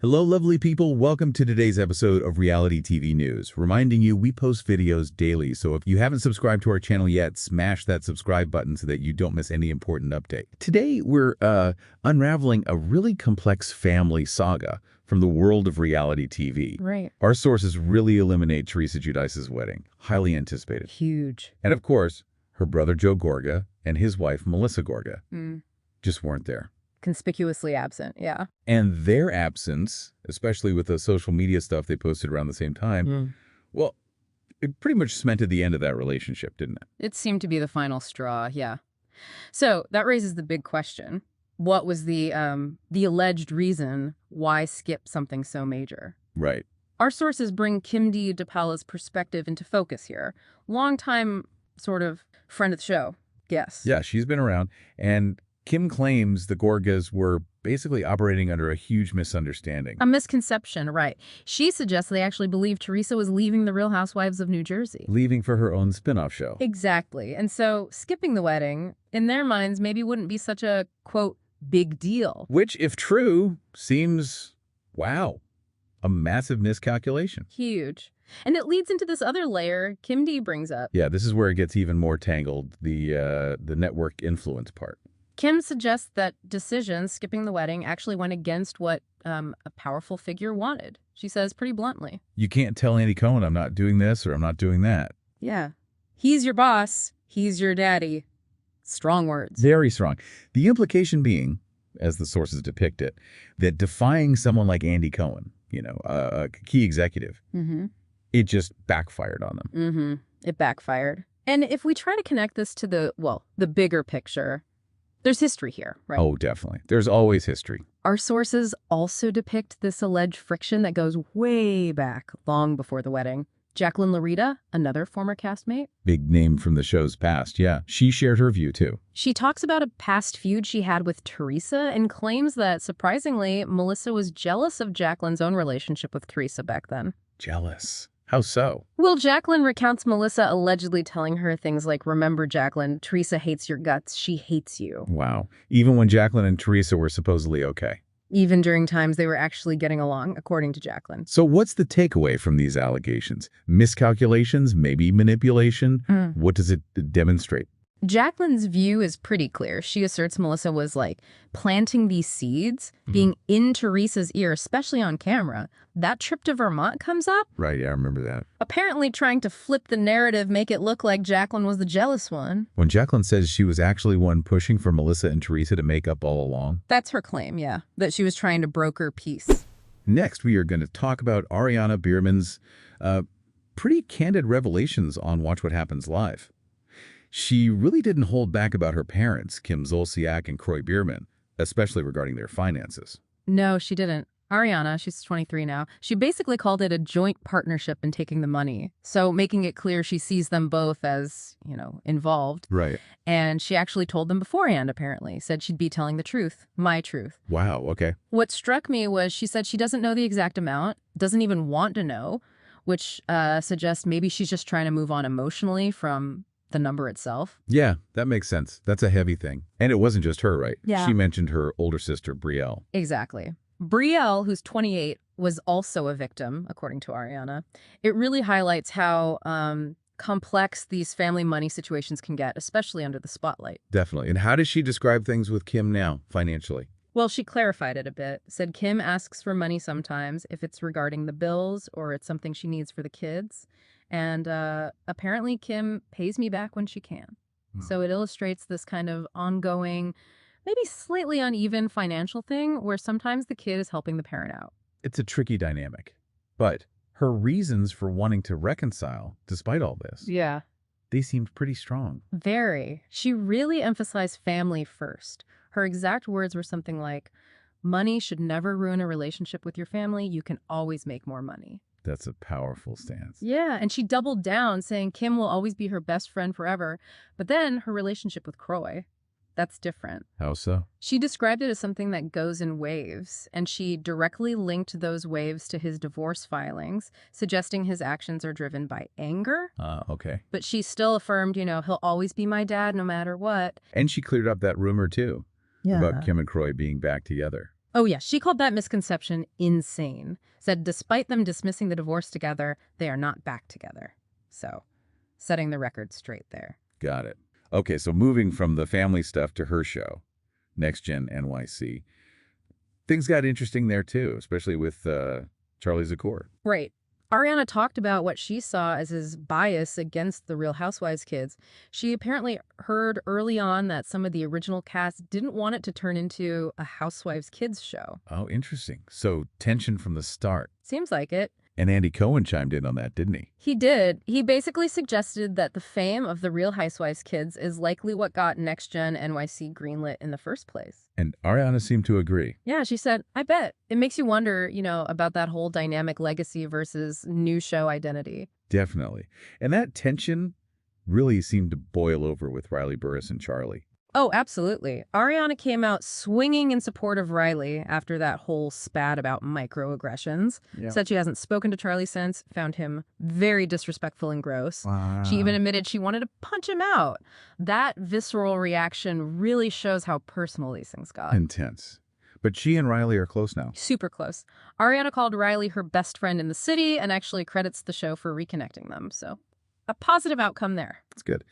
Hello, lovely people. Welcome to today's episode of Reality TV News. Reminding you, we post videos daily, so if you haven't subscribed to our channel yet, smash that subscribe button so that you don't miss any important update. Today, we're unraveling a really complex family saga from the world of reality TV. Right. Our sources really eliminate Teresa Giudice's wedding. Highly anticipated. Huge. And of course, her brother Joe Gorga and his wife Melissa Gorga just weren't there. Conspicuously absent, yeah. And their absence, especially with the social media stuff they posted around the same time, well, it pretty much cemented the end of that relationship, didn't it? It seemed to be the final straw, yeah. So that raises the big question. What was the alleged reason why skip something so major? Right. Our sources bring Kim DePaola's perspective into focus here. Longtime sort of friend of the show, yes. Yeah, she's been around, and Kim claims the Gorgas were basically operating under a huge misunderstanding. A misconception, right. She suggests they actually believe Teresa was leaving the Real Housewives of New Jersey. Leaving for her own spin-off show. Exactly. And so skipping the wedding, in their minds, maybe wouldn't be such a, quote, big deal. Which, if true, seems, wow, a massive miscalculation. Huge. And it leads into this other layer Kim D brings up. Yeah, this is where it gets even more tangled, the network influence part. Kim suggests that decisions skipping the wedding actually went against what a powerful figure wanted. She says pretty bluntly. You can't tell Andy Cohen I'm not doing this or I'm not doing that. Yeah. He's your boss. He's your daddy. Strong words. Very strong. The implication being, as the sources depict it, that defying someone like Andy Cohen, a key executive, it just backfired on them. It backfired. And if we try to connect this to the bigger picture, there's history here, right? Oh, definitely. There's always history. Our sources also depict this alleged friction that goes way back, long before the wedding. Jacqueline Larita, another former castmate. Big name from the show's past, yeah. She shared her view, too. She talks about a past feud she had with Teresa and claims that, surprisingly, Melissa was jealous of Jacqueline's own relationship with Teresa back then. Jealous? How so? Well, Jacqueline recounts Melissa allegedly telling her things like, remember, Jacqueline, Teresa hates your guts. She hates you. Wow. Even when Jacqueline and Teresa were supposedly okay. Even during times they were actually getting along, according to Jacqueline. So what's the takeaway from these allegations? Miscalculations? Maybe manipulation? What does it demonstrate? Jacqueline's view is pretty clear. She asserts Melissa was planting these seeds, being in Teresa's ear, especially on camera. That trip to Vermont comes up. Right, yeah, I remember that. Apparently trying to flip the narrative, make it look like Jacqueline was the jealous one. When Jacqueline says she was actually one pushing for Melissa and Teresa to make up all along. That's her claim, yeah, that she was trying to broker peace. Next, we are going to talk about Ariana Biermann's pretty candid revelations on Watch What Happens Live. She really didn't hold back about her parents, Kim Zolciak and Khloe Biermann, especially regarding their finances. No, she didn't. Ariana, she's 23 now, she basically called it a joint partnership in taking the money. So making it clear she sees them both as, involved. Right. And she actually told them beforehand, apparently. Said she'd be telling the truth. My truth. Wow, okay. What struck me was she said she doesn't know the exact amount, doesn't even want to know, which suggests maybe she's just trying to move on emotionally from the number itself. Yeah, that makes sense. That's a heavy thing. And it wasn't just her, right? Yeah. She mentioned her older sister, Brielle. Exactly. Brielle, who's 28, was also a victim, according to Ariana. It really highlights how complex these family money situations can get, especially under the spotlight. Definitely. And how does she describe things with Kim now, financially? Well, she clarified it a bit. Said Kim asks for money sometimes if it's regarding the bills or it's something she needs for the kids. And apparently Kim pays me back when she can. So it illustrates this kind of ongoing, maybe slightly uneven financial thing where sometimes the kid is helping the parent out. It's a tricky dynamic. But her reasons for wanting to reconcile, despite all this, they seemed pretty strong. Very. She really emphasized family first. Her exact words were something like, money should never ruin a relationship with your family. You can always make more money. That's a powerful stance. Yeah, and she doubled down, saying Kim will always be her best friend forever. But then her relationship with Kroy, that's different. How so? She described it as something that goes in waves, and she directly linked those waves to his divorce filings, suggesting his actions are driven by anger. Okay. But she still affirmed, he'll always be my dad no matter what. And she cleared up that rumor, too, about Kim and Kroy being back together. Oh, yeah. She called that misconception insane. Said despite them dismissing the divorce together, they are not back together. So, setting the record straight there. Got it. Okay, so moving from the family stuff to her show, Next Gen NYC, things got interesting there too, especially with Charlize Zakkour. Right. Ariana talked about what she saw as his bias against the Real Housewives kids. She apparently heard early on that some of the original cast didn't want it to turn into a Housewives kids show. Oh, interesting. So tension from the start. Seems like it. And Andy Cohen chimed in on that, didn't he? He did. He basically suggested that the fame of the Real Housewives kids is likely what got Next Gen NYC greenlit in the first place. And Ariana seemed to agree. Yeah, she said, I bet. It makes you wonder, about that whole dynamic legacy versus new show identity. Definitely. And that tension really seemed to boil over with Riley Burruss and Charlie. Oh, absolutely. Ariana came out swinging in support of Riley after that whole spat about microaggressions. Yeah. Said she hasn't spoken to Charlie since, found him very disrespectful and gross. Wow. She even admitted she wanted to punch him out. That visceral reaction really shows how personal these things got. Intense. But she and Riley are close now. Super close. Ariana called Riley her best friend in the city and actually credits the show for reconnecting them. So a positive outcome there. That's good.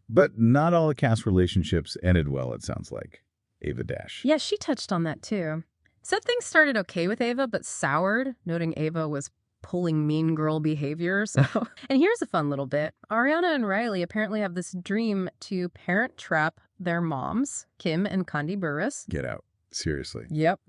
But not all the cast relationships ended well, it sounds like. Ava Dash. Yeah, she touched on that too. Said things started okay with Ava, but soured, noting Ava was pulling mean girl behavior. So, and here's a fun little bit. Ariana and Riley apparently have this dream to parent trap their moms, Kim and Kandi Burruss. Get out. Seriously. Yep.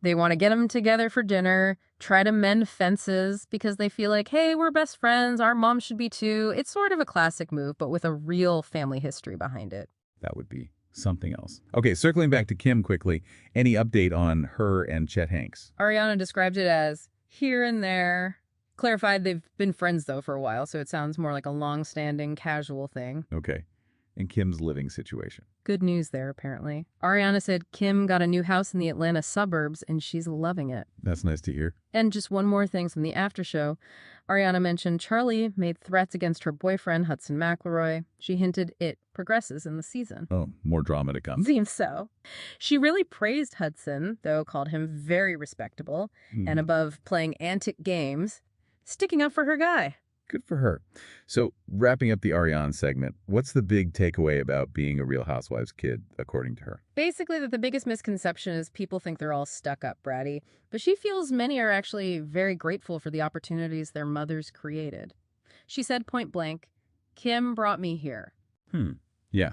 They want to get them together for dinner, try to mend fences because they feel like, hey, we're best friends. Our mom should be too. It's sort of a classic move, but with a real family history behind it. That would be something else. Okay, circling back to Kim quickly, any update on her and Chet Hanks? Ariana described it as here and there. Clarified they've been friends, though, for a while, so it sounds more like a long-standing, casual thing. Okay. And Kim's living situation. Good news there, apparently. Ariana said Kim got a new house in the Atlanta suburbs, and she's loving it. That's nice to hear. And just one more thing from the after show. Ariana mentioned Charlie made threats against her boyfriend, Hudson McElroy. She hinted it progresses in the season. Oh, more drama to come. Seems so. She really praised Hudson, though called him very respectable, and above playing antic games, sticking up for her guy. Good for her. So, wrapping up the Ariane segment, what's the big takeaway about being a Real Housewives kid, according to her? Basically, that the biggest misconception is people think they're all stuck up, bratty, but she feels many are actually very grateful for the opportunities their mothers created. She said point blank, Kim brought me here. Yeah.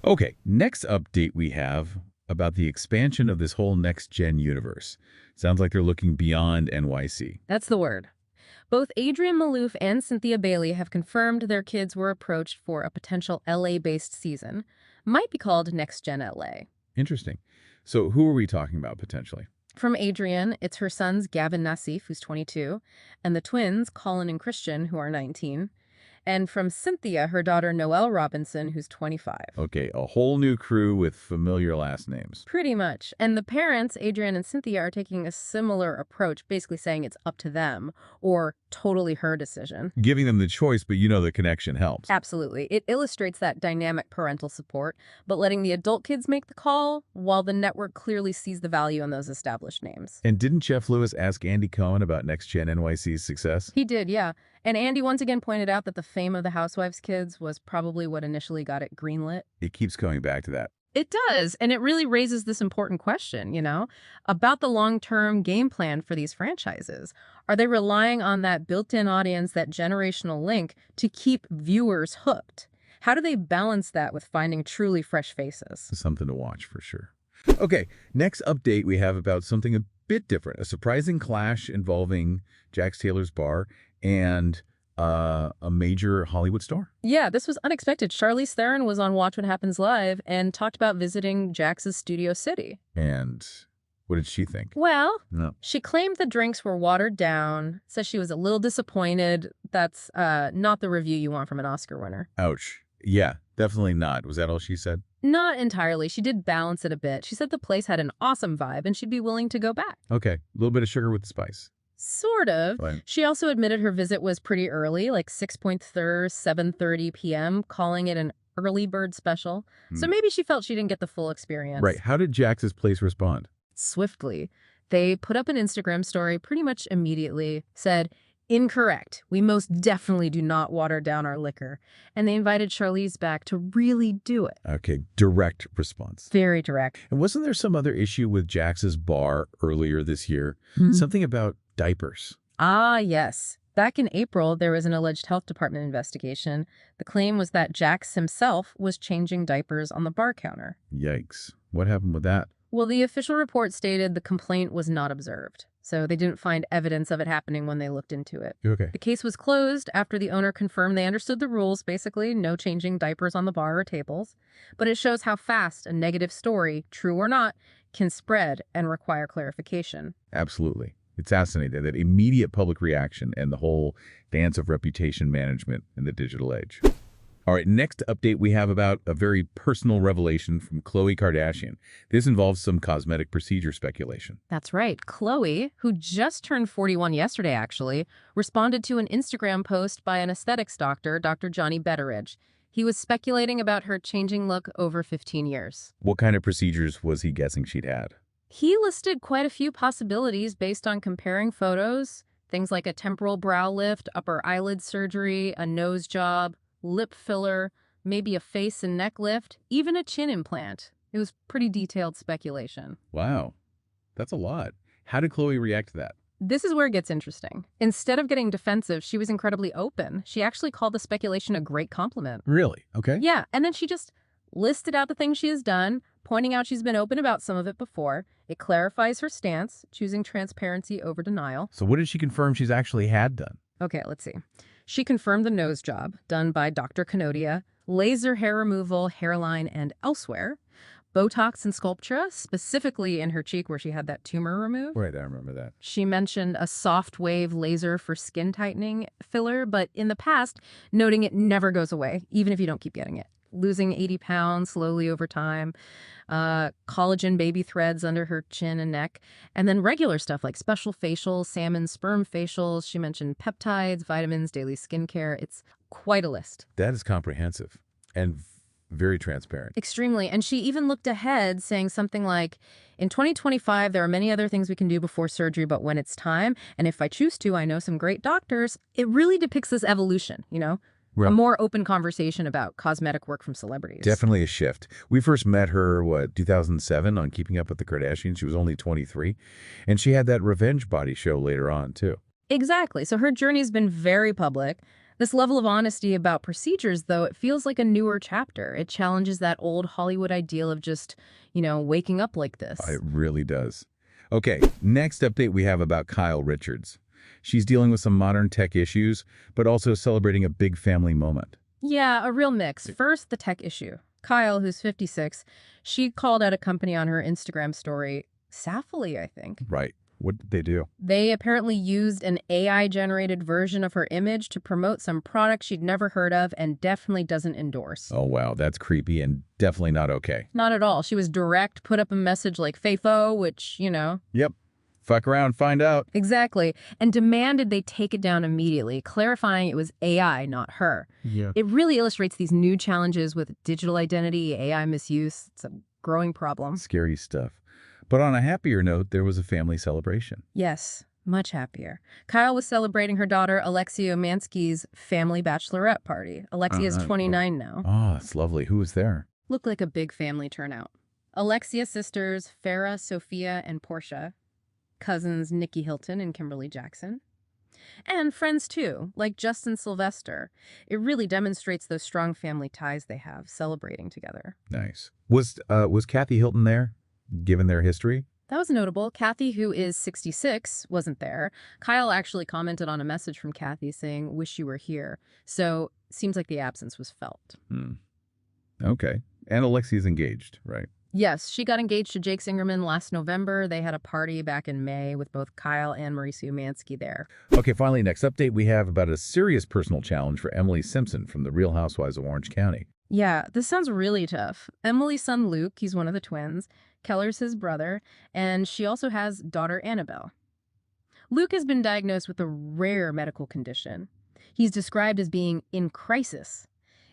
Okay, next update we have about the expansion of this whole Next Gen universe. Sounds like they're looking beyond NYC. That's the word. Both Adrienne Maloof and Cynthia Bailey have confirmed their kids were approached for a potential LA-based season. Might be called Next Gen LA. Interesting. So who are we talking about potentially? From Adrienne, it's her sons Gavin Nassif, who's 22, and the twins, Colin and Christian, who are 19. And from Cynthia, her daughter Noelle Robinson, who's 25. Okay, a whole new crew with familiar last names. Pretty much. And the parents, Adrienne and Cynthia, are taking a similar approach, basically saying it's up to them or totally her decision. Giving them the choice, but the connection helps. Absolutely. It illustrates that dynamic parental support, but letting the adult kids make the call while the network clearly sees the value in those established names. And didn't Jeff Lewis ask Andy Cohen about Next Gen NYC's success? He did, yeah. And Andy once again pointed out that the fame of the Housewives kids was probably what initially got it greenlit. It keeps coming back to that. It does, and it really raises this important question, about the long-term game plan for these franchises. Are they relying on that built-in audience, that generational link, to keep viewers hooked? How do they balance that with finding truly fresh faces? Something to watch for sure. Okay, next update we have about something a bit different. A surprising clash involving Jax Taylor's bar and a major Hollywood star. Yeah, this was unexpected. Charlize Theron was on Watch What Happens Live and talked about visiting Jax's Studio City. And what did she think? Well, No. She claimed the drinks were watered down, says she was a little disappointed. That's not the review you want from an Oscar winner. Ouch. Yeah, definitely not. Was that all she said? Not entirely. She did balance it a bit. She said the place had an awesome vibe and she'd be willing to go back. Okay, a little bit of sugar with the spice. Sort of. Right. She also admitted her visit was pretty early, like 7:30 p.m., calling it an early bird special. So maybe she felt she didn't get the full experience. Right. How did Jax's place respond? swiftly. They put up an Instagram story pretty much immediately, said, "Incorrect. We most definitely do not water down our liquor." And they invited Charlize back to really do it. Okay, direct response. Very direct. And wasn't there some other issue with Jax's bar earlier this year? Something about diapers. Ah, yes. Back in April, there was an alleged health department investigation. The claim was that Jax himself was changing diapers on the bar counter. Yikes. What happened with that? Well, the official report stated the complaint was not observed, so they didn't find evidence of it happening when they looked into it. Okay. The case was closed after the owner confirmed they understood the rules, basically no changing diapers on the bar or tables. But it shows how fast a negative story, true or not, can spread and require clarification. Absolutely. It's fascinating, that immediate public reaction and the whole dance of reputation management in the digital age. All right, next update we have about a very personal revelation from Khloe Kardashian. This involves some cosmetic procedure speculation. That's right. Khloe, who just turned 41 yesterday, actually, responded to an Instagram post by an aesthetics doctor, Dr. Johnny Betteridge. He was speculating about her changing look over 15 years. What kind of procedures was he guessing she'd had? He listed quite a few possibilities based on comparing photos, things like a temporal brow lift, upper eyelid surgery, a nose job, lip filler, maybe a face and neck lift, even a chin implant. It was pretty detailed speculation. Wow, that's a lot. How did Khloe react to that? This is where it gets interesting. Instead of getting defensive, she was incredibly open. She actually called the speculation a great compliment. Really? Okay. Yeah, and then she just listed out the things she has done, pointing out she's been open about some of it before. It clarifies her stance, choosing transparency over denial. So what did she confirm she's actually had done? Okay, let's see. She confirmed the nose job done by Dr. Kanodia, laser hair removal, hairline, and elsewhere, Botox and Sculptura, specifically in her cheek where she had that tumor removed. Right, I remember that. She mentioned a soft wave laser for skin tightening filler, but in the past, noting it never goes away, even if you don't keep getting it. Losing 80 pounds slowly over time, collagen baby threads under her chin and neck, and then regular stuff like special facials, salmon sperm facials. She mentioned peptides, vitamins, daily skincare. It's quite a list. That is comprehensive and very transparent. Extremely. And she even looked ahead, saying something like, in 2025, there are many other things we can do before surgery, but when it's time, and if I choose to, I know some great doctors. It really depicts this evolution, you know? Well, a more open conversation about cosmetic work from celebrities. Definitely a shift. We first met her, 2007 on Keeping Up with the Kardashians. She was only 23. And she had that revenge body show later on, too. Exactly. So her journey's been very public. This level of honesty about procedures, though, it feels like a newer chapter. It challenges that old Hollywood ideal of just, waking up like this. It really does. Okay, next update we have about Kyle Richards. She's dealing with some modern tech issues, but also celebrating a big family moment. Yeah, a real mix. First, the tech issue. Kyle, who's 56, she called out a company on her Instagram story, Saffily, I think. Right. What did they do? They apparently used an AI-generated version of her image to promote some product she'd never heard of and definitely doesn't endorse. Oh, wow. That's creepy and definitely not okay. Not at all. She was direct, put up a message like FAFO, which, Yep. Fuck around, find out. Exactly. And demanded they take it down immediately, clarifying it was AI, not her. Yeah. It really illustrates these new challenges with digital identity, AI misuse. It's a growing problem. Scary stuff. But on a happier note, there was a family celebration. Yes, much happier. Kyle was celebrating her daughter Alexia Umansky's family bachelorette party. Alexia's 29 now. Oh, that's lovely. Who was there? Looked like a big family turnout. Alexia's sisters, Farrah, Sophia, and Portia. Cousins Nikki Hilton and Kimberly Jackson. And friends, too, like Justin Sylvester. It really demonstrates those strong family ties they have, celebrating together. Nice. Was Kathy Hilton there, given their history? That was notable. Kathy, who is 66, wasn't there. Kyle actually commented on a message from Kathy saying, "Wish you were here." So seems like the absence was felt. Okay. And Alexia's engaged, right? Yes, she got engaged to Jake Singerman last November. They had a party back in May with both Kyle and Marisa Umansky there. Okay, finally, next update we have about a serious personal challenge for Emily Simpson from the Real Housewives of Orange County. Yeah, this sounds really tough. Emily's son Luke, he's one of the twins. Keller's his brother, and she also has daughter Annabelle. Luke has been diagnosed with a rare medical condition. He's described as being in crisis.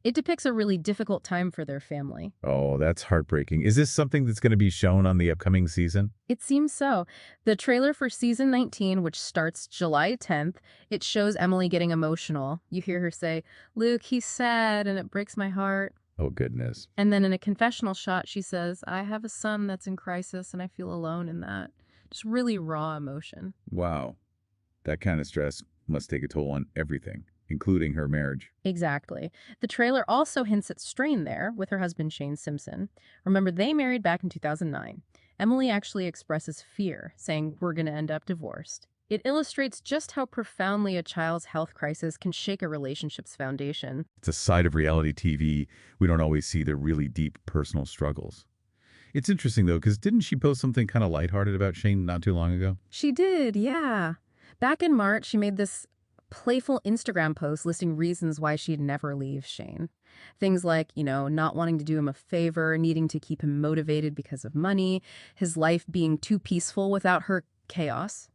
It depicts a really difficult time for their family. Oh, that's heartbreaking. Is this something that's going to be shown on the upcoming season? It seems so. The trailer for season 19, which starts July 10th, it shows Emily getting emotional. You hear her say, "Luke, he's sad and it breaks my heart." Oh, goodness. And then in a confessional shot, she says, "I have a son that's in crisis and I feel alone in that." Just really raw emotion. Wow. That kind of stress must take a toll on everything, including her marriage. Exactly. The trailer also hints at strain there with her husband, Shane Simpson. Remember, they married back in 2009. Emily actually expresses fear, saying, "We're going to end up divorced." It illustrates just how profoundly a child's health crisis can shake a relationship's foundation. It's a side of reality TV. We don't always see the really deep personal struggles. It's interesting, though, because didn't she post something kind of lighthearted about Shane not too long ago? She did, yeah. Back in March, she made this playful Instagram post listing reasons why she'd never leave Shane. Things like, not wanting to do him a favor, needing to keep him motivated because of money, his life being too peaceful without her chaos.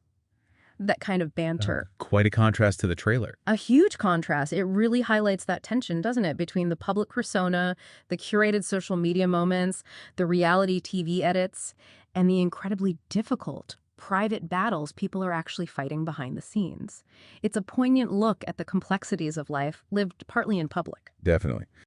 That kind of banter. Quite a contrast to the trailer. A huge contrast. It really highlights that tension, doesn't it, between the public persona, the curated social media moments, the reality TV edits, and the incredibly difficult private battles people are actually fighting behind the scenes. It's a poignant look at the complexities of life lived partly in public. Definitely.